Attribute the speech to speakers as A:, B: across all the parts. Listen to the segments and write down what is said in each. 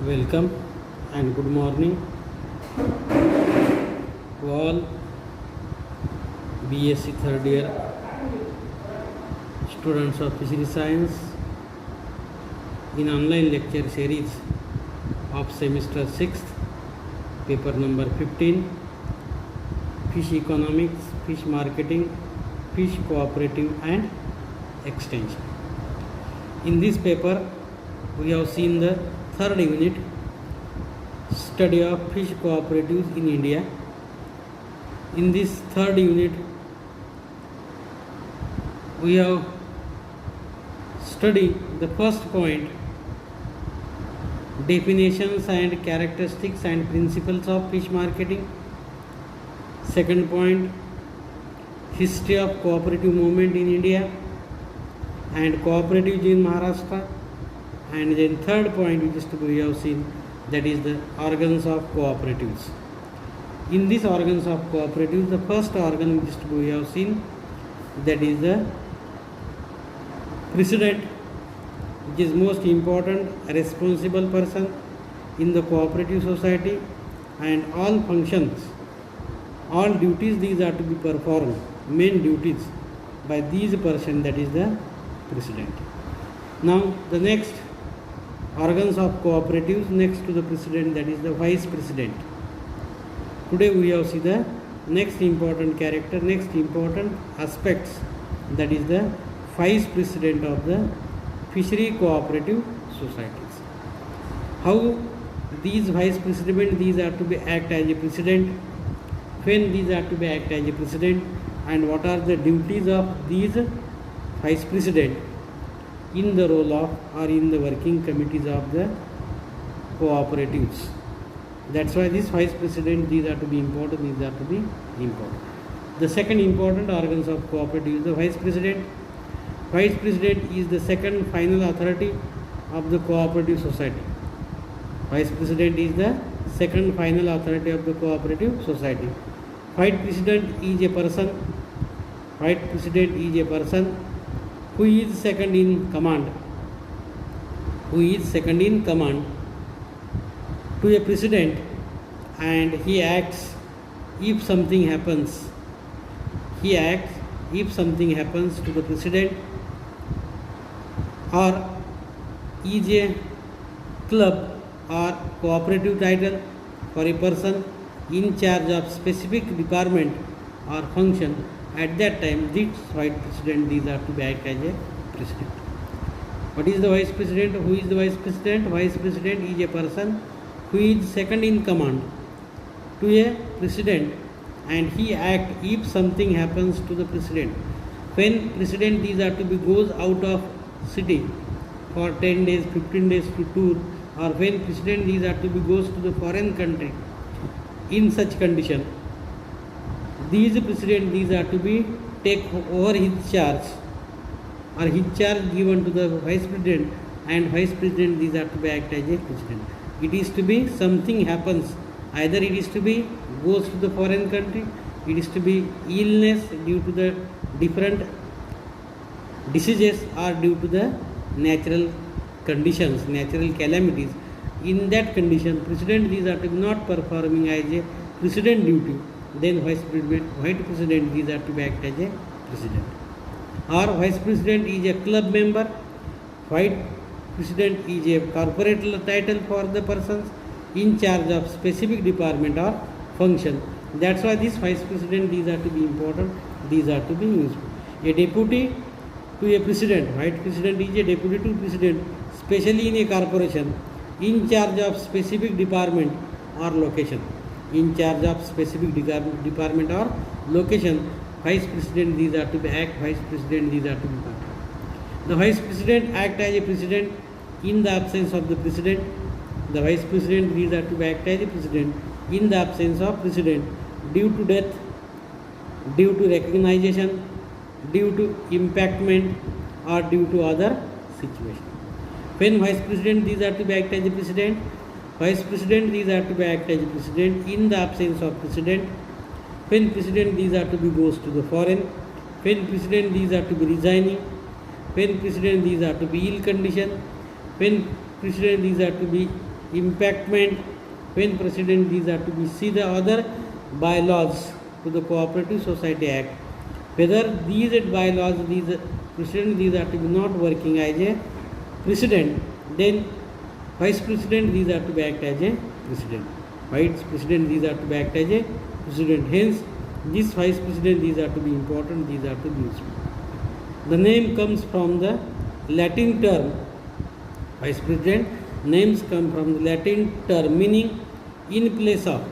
A: Welcome and good morning to all B.Sc. third year students of Fishery Science in online lecture series of semester 6th, paper number 15, Fish Economics, Fish Marketing, Fish Cooperative and Extension. In this paper, we have seen the third unit, study of fish cooperatives in India. In this third unit, we have studied the first point, definitions and characteristics and principles of fish marketing. Second point, history of cooperative movement in India and cooperatives in Maharashtra. And then third point which we have seen, that is the organs of cooperatives. In these organs of cooperatives, the first organ which we have seen, that is the president, which is most important responsible person in the cooperative society, and all functions, all duties these are to be performed, main duties by these person, that is the president. Now the next organs of cooperatives next to the president, that is the vice president. Today we have seen the next important character, next important aspects, that is the vice president of the fishery cooperative societies. How these vice president, these are to be act as a president, when these are to be act as a president, and what are the duties of these vice president in the role of or in the working committees of the cooperatives. That's why this vice president, these are to be important, these are to be important. The second important organs of cooperative is the vice president. Vice president is the second final authority of the cooperative society. Vice president is the second final authority of the cooperative society. Vice president is a person. Vice president is a person who is second in command, to a president, and he acts if something happens. He acts if something happens to the president, or is a club or cooperative title for a person in charge of specific department or function. At that time, this vice president, these are to be act as a president. What is the vice president? Who is the vice president? Vice president is a person who is second in command to a president, and he act if something happens to the president. When president, these are to be goes out of city for 10 days, 15 days to tour, or when president, these are to be goes to the foreign country, in such condition, these president, these are to be take over his charge, or his charge given to the vice president, and vice president, these are to be act as a president. It is to be something happens, either it is to be goes to the foreign country, it is to be illness due to the different diseases, or due to the natural conditions, natural calamities. In that condition, president, these are to be not performing as a president duty, then vice president, these are to be act as a president. Or vice president is a club member, vice president is a corporate title for the persons in charge of specific department or function. That's why this vice president, these are to be important, these are to be useful. A deputy to a president, vice president is a deputy to president, especially in a corporation, in charge of specific department or location. In charge of specific department or location, vice president, these are to be act, vice president, these are to be part. The vice president act as a president in the absence of the president. The vice president, these are to be act as a president in the absence of president, due to death, due to recognition, due to impactment, or due to other situation. When vice president, these are to be act as a president, vice president, these are to be act as a president in the absence of president. When president, these are to be goes to the foreign. When president, these are to be resigning. When president, these are to be ill condition. When president, these are to be impactment, when precedent, these are to be see the other bylaws to the Cooperative Society Act. Whether these bylaws, these precedent, these are to be not working as a precedent, then vice president, these are to be act as a president. Vice president, these are to be act as a president. Hence, this vice president, these are to be important, these are to be useful. The name comes from the Latin term vice president. Names come from the Latin term meaning in place of.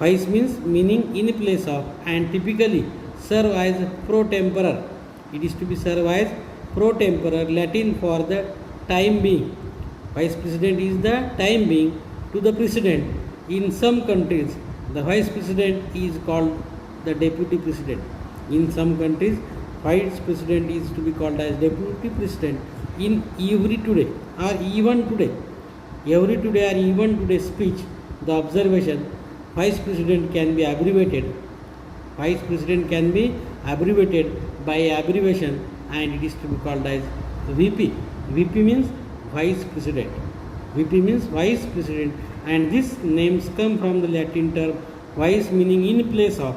A: Vice means meaning in place of, and typically serve as pro tempore. It is to be serve as pro tempore, Latin for the time being. Vice president is the time being to the president. In some countries, the vice president is called the deputy president. In some countries, vice president is to be called as deputy president. In every today or even today speech, the observation vice president can be abbreviated. Vice president can be abbreviated by abbreviation, and it is to be called as VP. VP means vice president. VP means vice president, and these names come from the Latin term vice meaning in place of.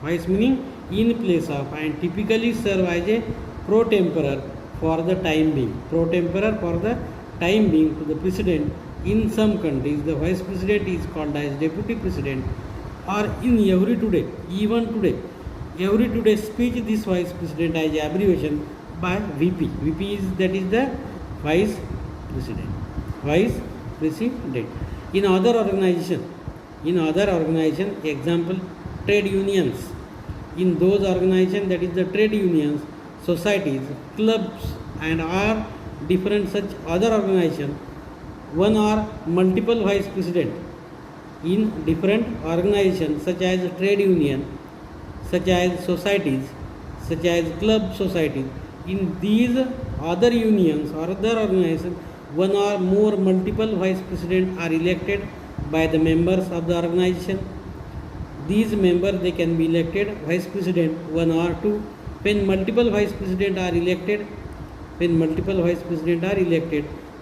A: Vice meaning in place of, and typically serve as a pro tempore for the time being. Pro tempore for the time being to the president. In some countries, the vice president is called as deputy president, or in every today, even today, every today speech, this vice president as abbreviation by VP. VP is, that is the vice president. Vice president. In other organization, example, trade unions. In those organizations, that is the trade unions, societies, clubs, and are different such other organizations, one or multiple vice president. In different organizations such as trade union, such as societies, such as club societies, in these other unions or other organizations, one or more multiple vice president are elected by the members of the organization. These members, they can be elected vice president, one or two. When multiple vice president are elected,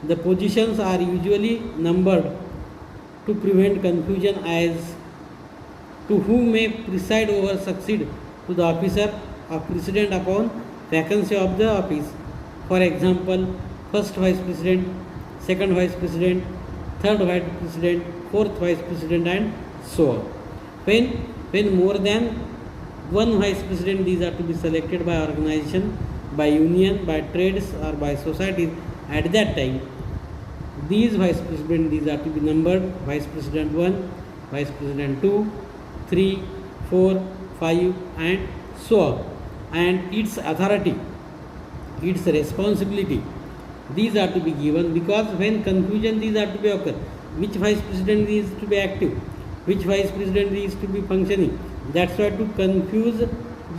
A: the positions are usually numbered to prevent confusion as to who may preside over succeed to the officer of president upon vacancy of the office. For example, first vice president, second vice president, third vice president, fourth vice president, and so on. When more than one vice president, these are to be selected by organization, by union, by trades, or by societies, at that time, these vice president, these are to be numbered vice president 1, vice president 2, 3, 4, 5, and so on. And its authority, its responsibility, these are to be given, because when confusion, these are to be occur. Which vice president is to be active, which vice president is to be functioning. That's why to confusion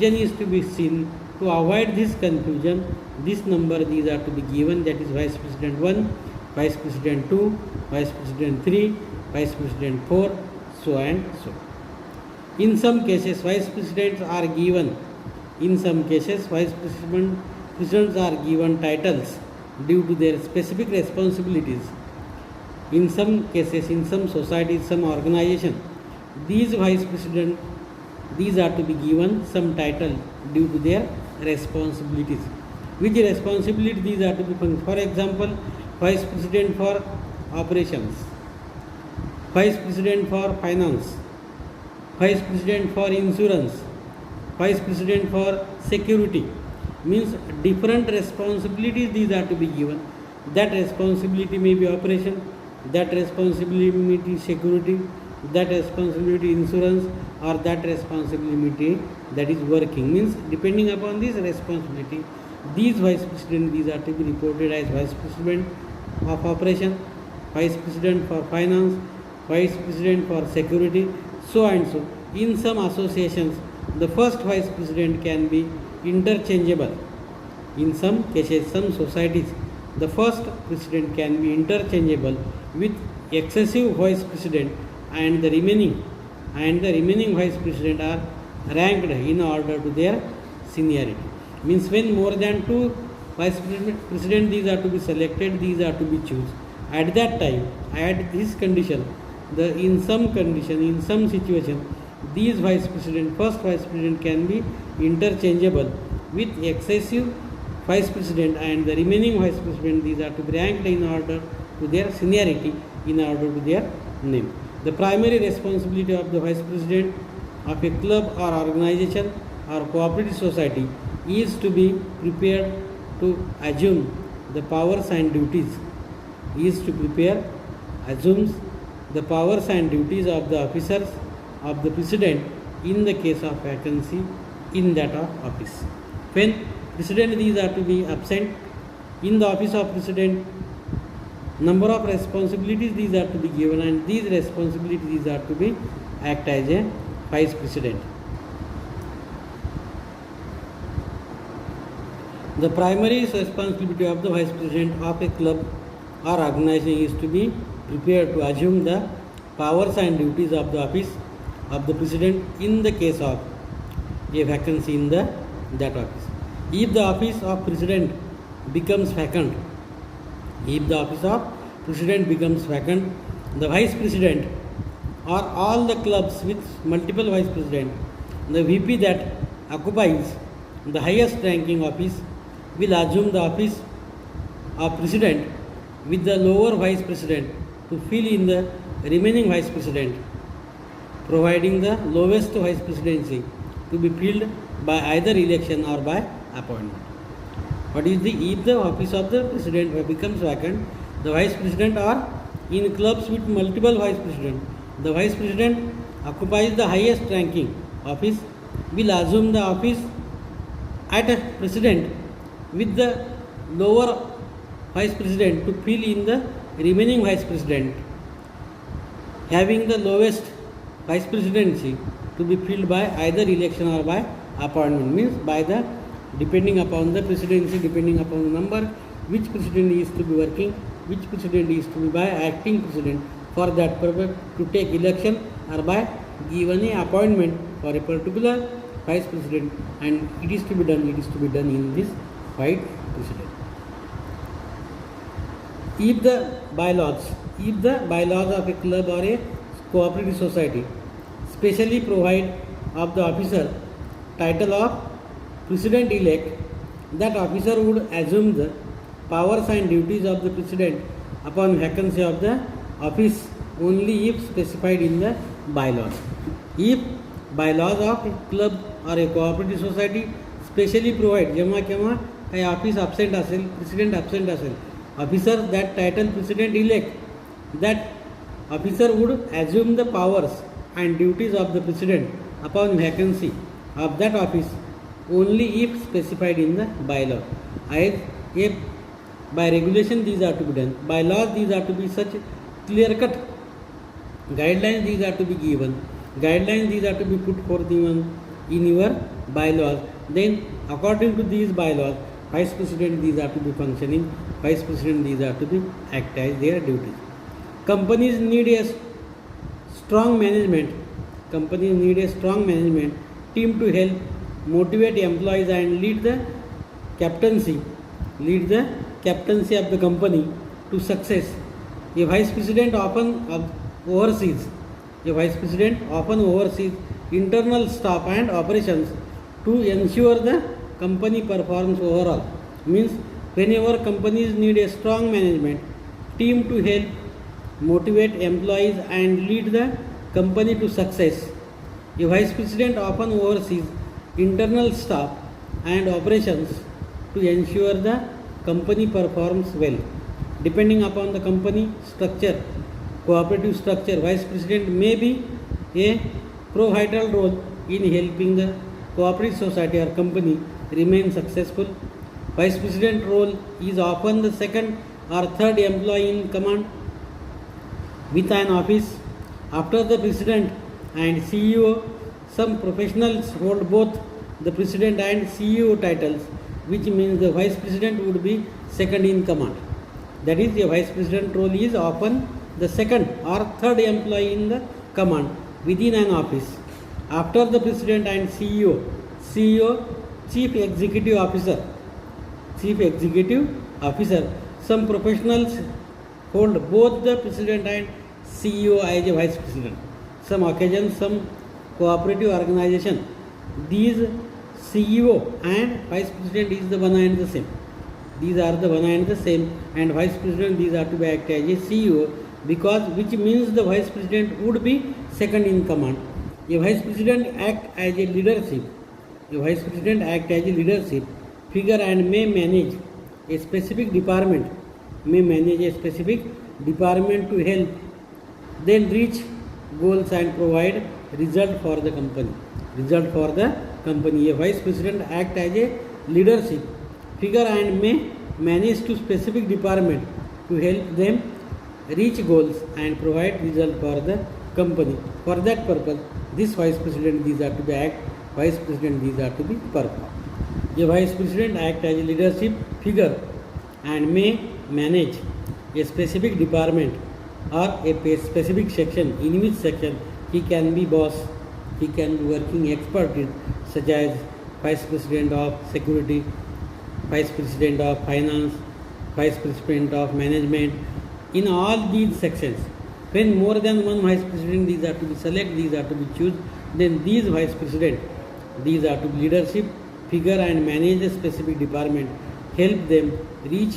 A: is to be seen. To avoid this confusion, this number, these are to be given, that is vice president 1, vice president 2, vice president 3, vice president 4, so and so. In some cases, vice presidents are given, presidents are given titles due to their specific responsibilities. In some cases, in some societies, some organization, these vice presidents, these are to be given some title due to their responsibilities. Which responsibility these are to be given? For example, vice president for operations, vice president for finance, vice president for insurance, vice president for security. Means different responsibilities, these are to be given. That responsibility may be operation, that responsibility may be security, that responsibility insurance, or that responsibility that is working. Means depending upon this responsibility, these vice president, these are to be reported as vice president of operation, vice president for finance, vice president for security, so and so. In some associations, the first vice president can be interchangeable. In some cases, some societies, the first president can be interchangeable with excessive vice president, and the remaining vice president are ranked in order to their seniority. Means when more than two vice president, these are to be selected, these are to be chosen, At that time, at this condition, in some condition, in some situation, these vice president, first vice president can be interchangeable with excessive vice president, and the remaining vice president, these are to be ranked in order to their seniority, in order to their name. The primary responsibility of the vice president of a club or organization or cooperative society is to be prepared to assume the powers and duties, assumes the powers and duties of the officers of the president in the case of vacancy in that of office. When president, these are to be absent in the office of president, number of responsibilities these are to be given, and these responsibilities are to be act as a vice president. The primary responsibility of the vice president of a club or organization is to be prepared to assume the powers and duties of the office of the president in the case of a vacancy in that office. If the office of president becomes vacant, the vice president or all the clubs with multiple vice president, the VP that occupies the highest ranking office will assume the office of president with the lower vice president to fill in the remaining vice president, providing the lowest vice presidency to be filled by either election or by appointment. What is if the office of the president becomes vacant, the vice president, or in clubs with multiple vice president, the vice president occupies the highest ranking office will assume the office at a president with the lower vice president to fill in the remaining vice president, having the lowest vice presidency to be filled by either election or by appointment, means by the depending upon the presidency, depending upon the number, which president is to be working, which president is to be by acting president for that purpose to take election or by given a appointment for a particular vice president, and it is to be done in this vice president. If the bylaws of a club or a cooperative society specially provide of the officer title of president-elect, that officer would assume the powers and duties of the president upon vacancy of the office only if specified in the bylaws. If bylaws of a club or a cooperative society specially provide, जेव्हा केव्हा काही office absent असेल, president absent असेल, officer that title president-elect, that officer would assume the powers and duties of the president upon vacancy of that office only if specified in the bylaw. As if by regulation these are to be done, by laws these are to be such clear-cut guidelines, these are to be given, guidelines these are to be put forth in your bylaws. Then according to these bylaws, vice president these are to be functioning, vice president these are to be act as their duties. Companies need a strong management team to help motivate employees and lead the captaincy of the company to success. A vice president often oversees internal staff and operations to ensure the company performs overall. Means whenever companies need a strong management team to help motivate employees and lead the company to success, a vice president often oversees internal staff and operations to ensure the company performs well. Depending upon the company structure, cooperative structure, vice president may be a pro-vital role in helping the cooperative society or company remain successful. Vice president role is often the second or third employee in command with an office. After the president and CEO, some professionals hold both the president and CEO titles, which means the vice president would be second in command. That is, the vice president role is often the second or third employee in the command within an office. After the president and CEO, chief executive officer, some professionals hold both the president and CEO as a vice president. Some occasions, some cooperative organization, these CEO and vice president is the one and the same. These are the one and the same, and vice president, these are to be act as a CEO, because which means the vice president would be second in command. A vice president act as a leadership. A vice president act as a leadership figure and may manage a specific department. May manage a specific department to help then reach goals and provide result for the company. Result for the company. A vice president act as a leadership figure and may manage to specific department to help them reach goals and provide result for the company. For that purpose, this vice president, these are to be act, vice president, these are to be performed. A vice president act as a leadership figure and may manage a specific department or a specific section, in which section he can be boss, he can be working expert in, such as vice president of security, vice president of finance, vice president of management. In all these sections, when more than one vice president, these are to be select, these are to be choose, then these vice president, these are to be leadership figure and manage a specific department, help them reach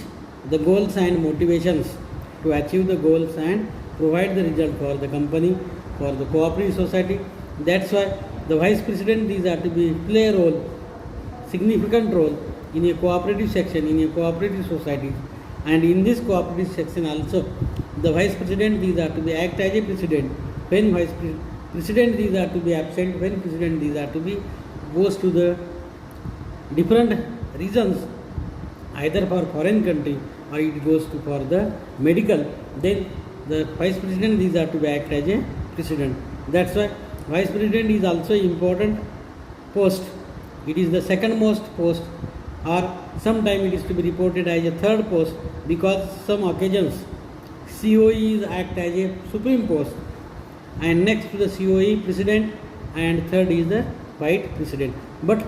A: the goals and motivations to achieve the goals and provide the result for the company, for the cooperative society. That's why the vice president, these are to be play a role, significant role in a cooperative section, in a cooperative society. And in this cooperative section also, the vice president, these are to be act as a president. When vice president, these are to be absent. When president, these are to be goes to the different regions, either for foreign country or it goes to for the medical, then the vice president, these are to be act as a president. That's why vice president is also important post. It is the second most post, or sometime it is to be reported as a third post, because some occasions COE is act as a supreme post, and next to the COE president, and third is the vice president. But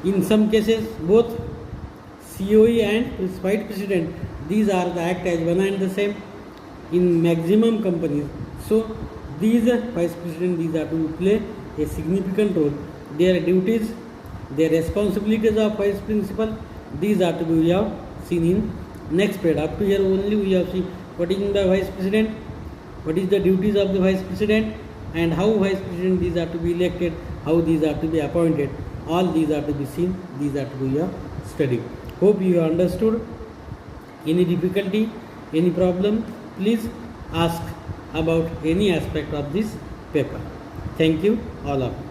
A: in some cases both COE and vice president, these are the act as one and the same in maximum companies. So these vice president, these are to play a significant role. Their duties, their responsibilities of vice principal, these are to be we have seen in next period. Up to here only we have seen what is the vice president, what is the duties of the vice president, and how vice president, these are to be elected, how these are to be appointed. All these are to be seen, these are to be studied. Hope you have understood. Any difficulty, any problem, please ask about any aspect of this paper. Thank you all of you.